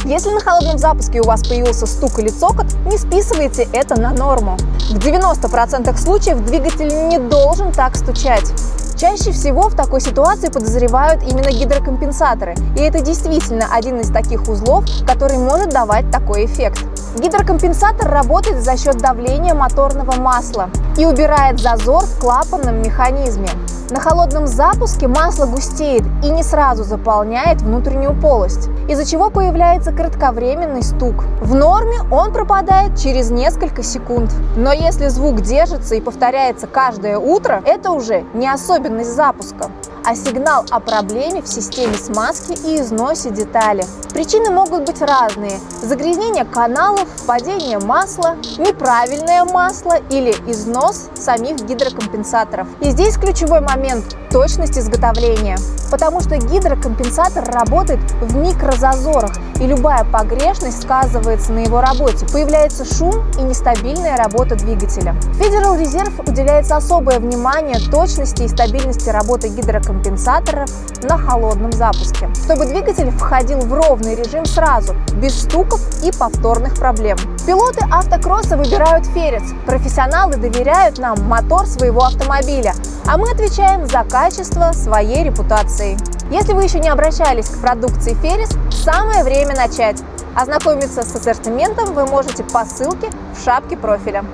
Если на холодном запуске у вас появился стук или цокот, не списывайте это на норму. В 90% случаев двигатель не должен так стучать. Чаще всего в такой ситуации подозревают именно гидрокомпенсаторы, и это действительно один из таких узлов, который может давать такой эффект. Гидрокомпенсатор работает за счет давления моторного масла и убирает зазор в клапанном механизме. На холодном запуске масло густеет и не сразу заполняет внутреннюю полость, из-за чего появляется кратковременный стук. В норме он пропадает через несколько секунд. Но если звук держится и повторяется каждое утро, это уже не особенность запуска, а сигнал о проблеме в системе смазки и износе детали. Причины могут быть разные: загрязнение каналов, падение масла, неправильное масло или износ самих гидрокомпенсаторов. И здесь ключевой момент – точность изготовления, потому что гидрокомпенсатор работает в микрозазорах, и любая погрешность сказывается на его работе. Появляется шум и нестабильная работа двигателя. Federal Reserve уделяется особое внимание точности и стабильности работы гидрокомпенсаторов на холодном запуске, чтобы двигатель входил в ровный режим сразу, без стуков и повторных проблем. Пилоты автокросса выбирают Феррис, профессионалы доверяют нам мотор своего автомобиля, а мы отвечаем за качество своей репутации. Если вы еще не обращались к продукции Феррис, самое время начать. Ознакомиться с ассортиментом вы можете по ссылке в шапке профиля.